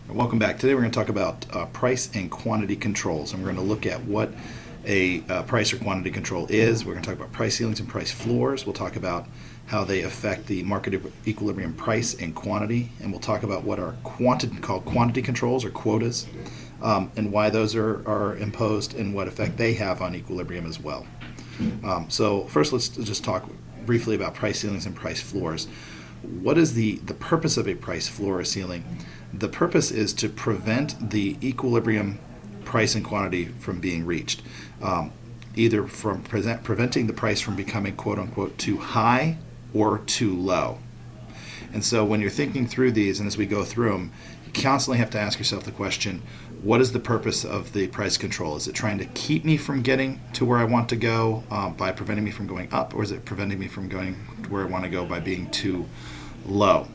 Welcome back. Today we're going to talk about price and quantity controls, and we're going to look at what a price or quantity control is. We're going to talk about price ceilings and price floors. We'll talk about how they affect the market equilibrium price and quantity, and we'll talk about what are called quantity controls or quotas, and why those are imposed and what effect they have on equilibrium as well. So first, let's just talk briefly about price ceilings and price floors. What is the purpose of a price floor or ceiling? The purpose is to prevent the equilibrium price and quantity from being reached, either from preventing the price from becoming quote-unquote too high or too low. And so when you're thinking through these, and as we go through them, you constantly have to ask yourself the question, what is the purpose of the price control? Is it trying to keep me from getting to where I want to go by preventing me from going up, or is it preventing me from going to where I want to go by being too low?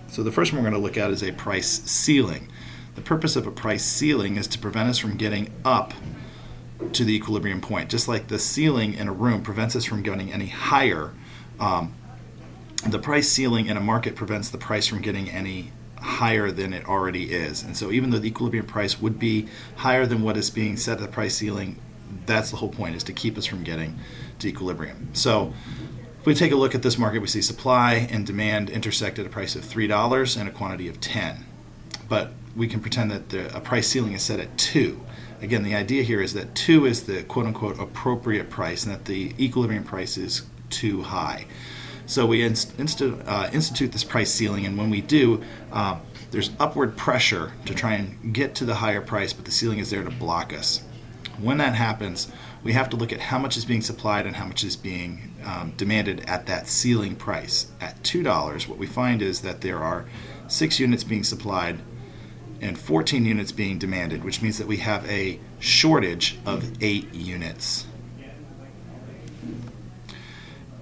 So the first one we're going to look at is a price ceiling. The purpose of a price ceiling is to prevent us from getting up to the equilibrium point. Just like the ceiling in a room prevents us from getting any higher, the price ceiling in a market prevents the price from getting any higher than it already is. And so even though the equilibrium price would be higher than what is being set at the price ceiling, that's the whole point, is to keep us from getting to equilibrium. So if we take a look at this market, we see supply and demand intersect at a price of $3 and a quantity of 10. But we can pretend that a price ceiling is set at 2. Again, the idea here is that 2 is the quote-unquote appropriate price and that the equilibrium price is too high. So we institute this price ceiling, and when we do, there's upward pressure to try and get to the higher price, but the ceiling is there to block us. When that happens, we have to look at how much is being supplied and how much is being demanded at that ceiling price. At $2, what we find is that there are 6 units being supplied and 14 units being demanded, which means that we have a shortage of 8 units.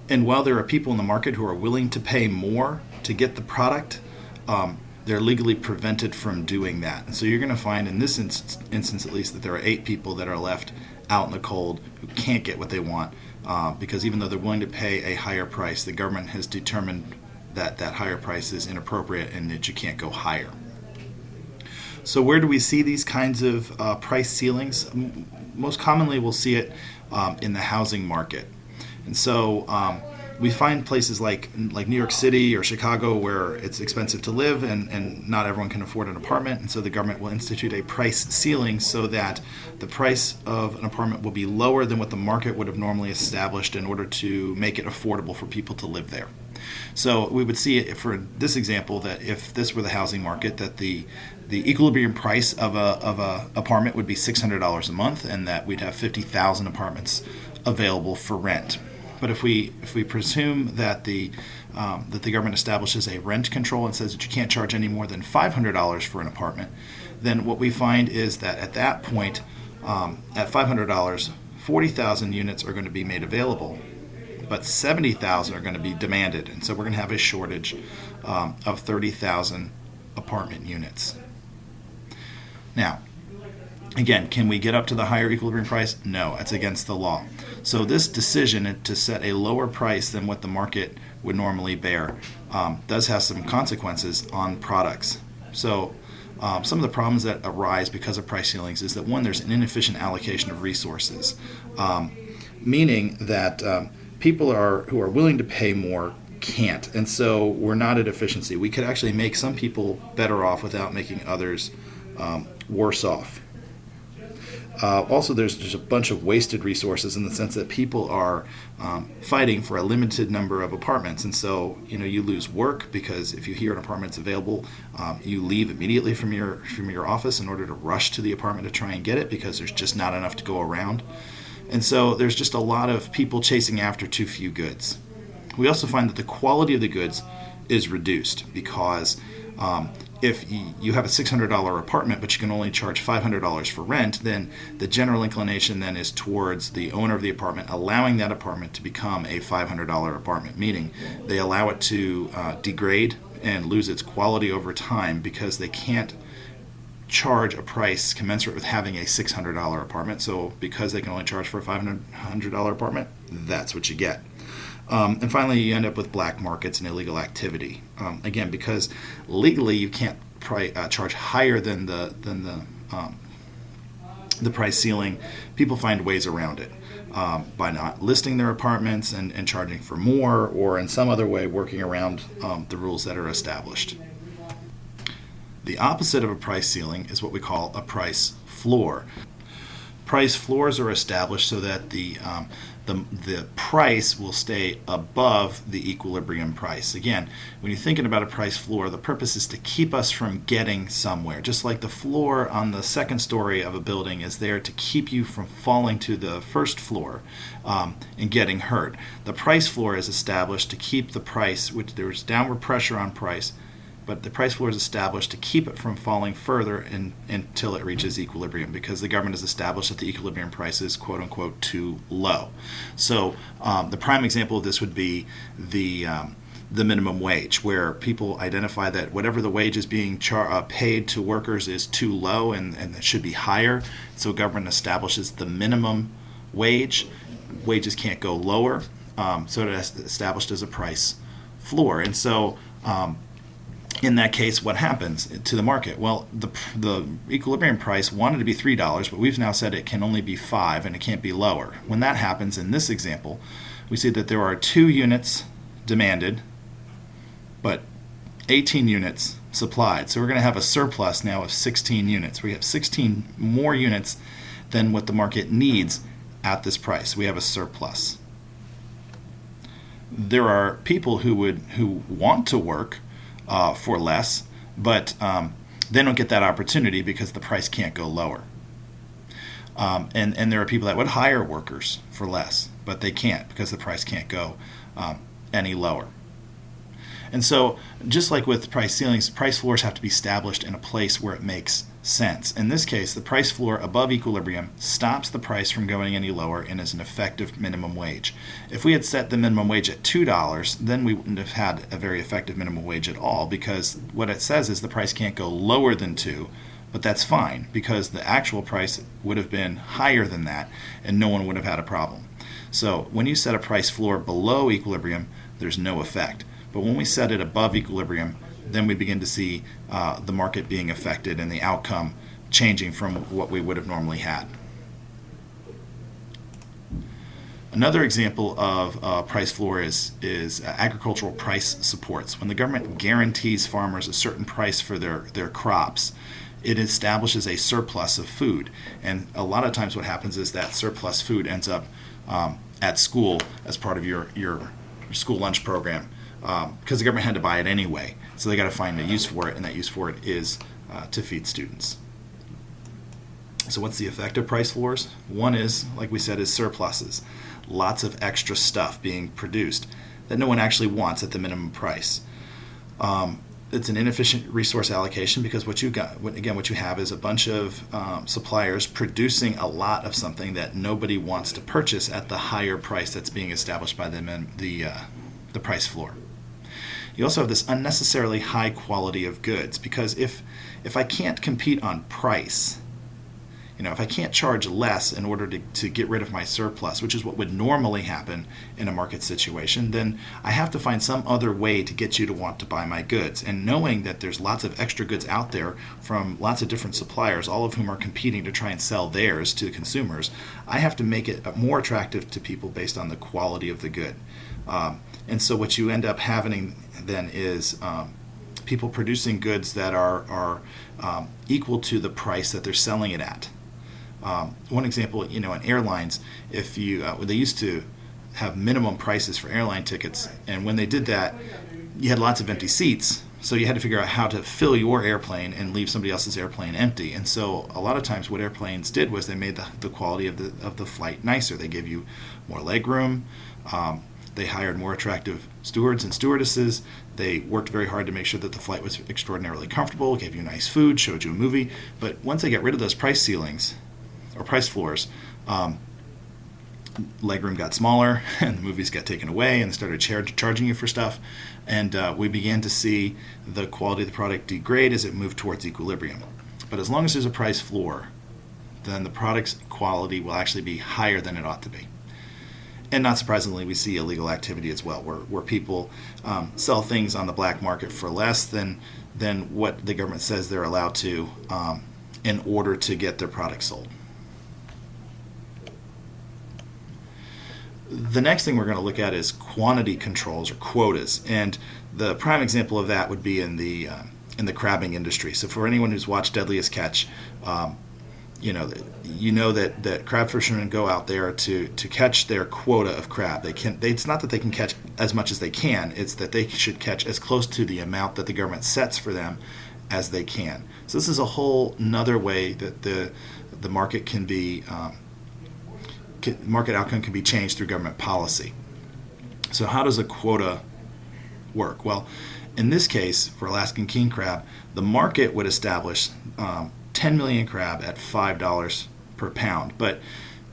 And while there are people in the market who are willing to pay more to get the product, they're legally prevented from doing that. And so you're going to find in this instance at least that there are 8 people that are left out in the cold who can't get what they want because even though they're willing to pay a higher price, the government has determined that that higher price is inappropriate and that you can't go higher. So where do we see these kinds of price ceilings? Most commonly we'll see it in the housing market. And so we find places like New York City or Chicago where it's expensive to live and not everyone can afford an apartment, and so the government will institute a price ceiling so that the price of an apartment will be lower than what the market would have normally established in order to make it affordable for people to live there. So we would see it for this example that if this were the housing market, that the equilibrium price of a apartment would be $600 a month, and that we'd have 50,000 apartments available for rent. But if we presume that the government establishes a rent control and says that you can't charge any more than $500 for an apartment, then what we find is that at that point, at $500, 40,000 units are going to be made available, but 70,000 are going to be demanded, and so we're going to have a shortage of 30,000 apartment units. Now, again, can we get up to the higher equilibrium price? No, it's against the law. So this decision to set a lower price than what the market would normally bear does have some consequences on products. So some of the problems that arise because of price ceilings is that, one, there's an inefficient allocation of resources, meaning that people who are willing to pay more can't, and so we're not at efficiency. We could actually make some people better off without making others worse off. Also, there's just a bunch of wasted resources in the sense that people are fighting for a limited number of apartments, and so you lose work because if you hear an apartment's available, you leave immediately from your office in order to rush to the apartment to try and get it because there's just not enough to go around, and so there's just a lot of people chasing after too few goods. We also find that the quality of the goods is reduced because if you have a $600 apartment but you can only charge $500 for rent, then the general inclination then is towards the owner of the apartment allowing that apartment to become a $500 apartment, meaning they allow it to degrade and lose its quality over time because they can't charge a price commensurate with having a $600 apartment. So because they can only charge for a $500 apartment, that's what you get. And finally, you end up with black markets and illegal activity. Again, because legally you can't charge higher than the price ceiling, people find ways around it by not listing their apartments and charging for more, or in some other way working around the rules that are established. The opposite of a price ceiling is what we call a price floor. Price floors are established so that the price will stay above the equilibrium price. Again, when you're thinking about a price floor, the purpose is to keep us from getting somewhere. Just like the floor on the second story of a building is there to keep you from falling to the first floor and getting hurt. The price floor is established to keep the price, which there's downward pressure on price, but the price floor is established to keep it from falling further until it reaches equilibrium, because the government has established that the equilibrium price is quote unquote too low. So the prime example of this would be the minimum wage, where people identify that whatever the wage is being paid to workers is too low and it should be higher. So government establishes the minimum wage. Wages can't go lower, so it is established as a price floor. And so in that case, what happens to the market? Well, the equilibrium price wanted to be $3, but we've now said it can only be $5 and it can't be lower. When that happens in this example, we see that there are 2 units demanded, but 18 units supplied. So we're going to have a surplus now of 16 units. We have 16 more units than what the market needs at this price. We have a surplus. There are people who want to work for less, but they don't get that opportunity because the price can't go lower. And there are people that would hire workers for less, but they can't because the price can't go any lower. And so, just like with price ceilings, price floors have to be established in a place where it makes sense. In this case, the price floor above equilibrium stops the price from going any lower and is an effective minimum wage. If we had set the minimum wage at $2, then we wouldn't have had a very effective minimum wage at all, because what it says is the price can't go lower than $2, but that's fine because the actual price would have been higher than that and no one would have had a problem. So when you set a price floor below equilibrium, there's no effect. But when we set it above equilibrium, then we begin to see the market being affected and the outcome changing from what we would have normally had. Another example of price floor is agricultural price supports. When the government guarantees farmers a certain price for their crops, it establishes a surplus of food. And a lot of times what happens is that surplus food ends up at school as part of your school lunch program, because the government had to buy it anyway. So they got to find a use for it, and that use for it is to feed students. So what's the effect of price floors? One is, like we said, is surpluses. Lots of extra stuff being produced that no one actually wants at the minimum price. It's an inefficient resource allocation, because what you have is a bunch of suppliers producing a lot of something that nobody wants to purchase at the higher price that's being established by them in the price floor. You also have this unnecessarily high quality of goods, because if I can't compete on price, if I can't charge less in order to get rid of my surplus, which is what would normally happen in a market situation, then I have to find some other way to get you to want to buy my goods. And knowing that there's lots of extra goods out there from lots of different suppliers, all of whom are competing to try and sell theirs to consumers, I have to make it more attractive to people based on the quality of the good. And so what you end up having then is people producing goods that are equal to the price that they're selling it at. One example, in airlines, if they used to have minimum prices for airline tickets, and when they did that, you had lots of empty seats, so you had to figure out how to fill your airplane and leave somebody else's airplane empty. And so a lot of times what airplanes did was they made the quality of the flight nicer. They gave you more leg room. They hired more attractive stewards and stewardesses. They worked very hard to make sure that the flight was extraordinarily comfortable, gave you nice food, showed you a movie. But once they got rid of those price ceilings or price floors, legroom got smaller and the movies got taken away and started charging you for stuff. And we began to see the quality of the product degrade as it moved towards equilibrium. But as long as there's a price floor, then the product's quality will actually be higher than it ought to be. And not surprisingly, we see illegal activity as well, where people sell things on the black market for less than what the government says they're allowed to in order to get their products sold. The next thing we're going to look at is quantity controls or quotas, and the prime example of that would be in the crabbing industry. So for anyone who's watched Deadliest Catch, you know that crab fishermen go out there to catch their quota of crab. It's not that they can catch as much as they can. It's that they should catch as close to the amount that the government sets for them as they can. So this is a whole another way that the market can be market outcome can be changed through government policy. So how does a quota work? Well, in this case, for Alaskan king crab, the market would establish 10 million crab at $5 per pound. But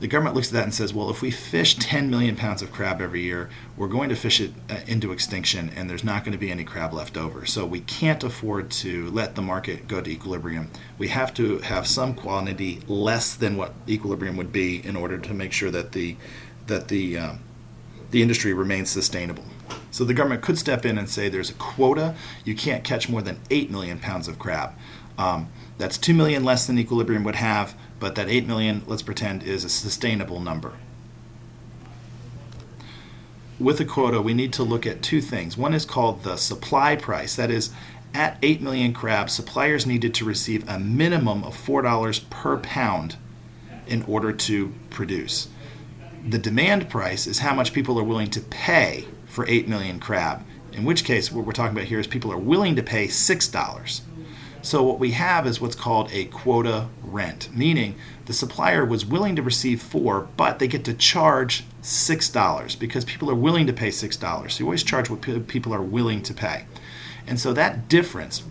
the government looks at that and says, well, if we fish 10 million pounds of crab every year, we're going to fish it into extinction, and there's not going to be any crab left over. So we can't afford to let the market go to equilibrium. We have to have some quantity less than what equilibrium would be in order to make sure that the industry remains sustainable. So the government could step in and say there's a quota. You can't catch more than 8 million pounds of crab. That's 2 million less than equilibrium would have, but that 8 million, let's pretend, is a sustainable number. With a quota, we need to look at two things. One is called the supply price. That is, at 8 million crabs, suppliers needed to receive a minimum of $4 per pound in order to produce. The demand price is how much people are willing to pay for 8 million crab, in which case what we're talking about here is people are willing to pay $6. So what we have is what's called a quota rent, meaning the supplier was willing to receive $4, but they get to charge $6 because people are willing to pay $6. So you always charge what people are willing to pay. And so that difference,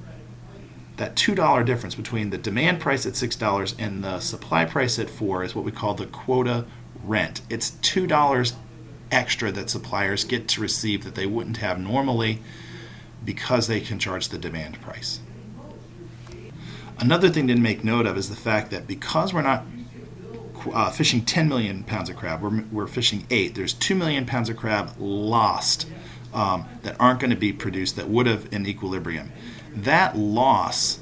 that $2 difference between the demand price at $6 and the supply price at $4 is what we call the quota rent. It's $2 extra that suppliers get to receive that they wouldn't have normally because they can charge the demand price. Another thing to make note of is the fact that because we're not fishing 10 million pounds of crab, we're fishing 8. There's 2 million pounds of crab lost that aren't going to be produced that would have in equilibrium. That loss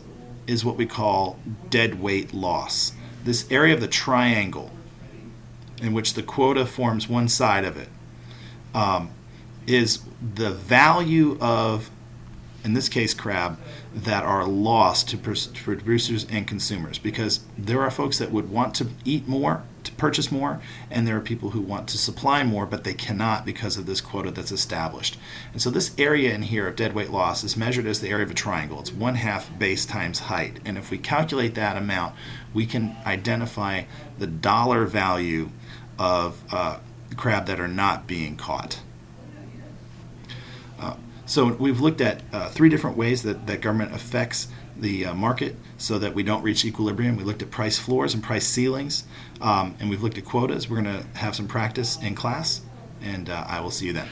is what we call dead weight loss. This area of the triangle in which the quota forms one side of it is the value of, in this case, crab that are lost to producers and consumers, because there are folks that would want to eat more, to purchase more, and there are people who want to supply more, but they cannot because of this quota that's established. And so this area in here of dead weight loss is measured as the area of a triangle. It's 1/2 base times height. And if we calculate that amount, we can identify the dollar value of crab that are not being caught. So we've looked at 3 different ways that government affects the market so that we don't reach equilibrium. We looked at price floors and price ceilings, and we've looked at quotas. We're going to have some practice in class, and I will see you then.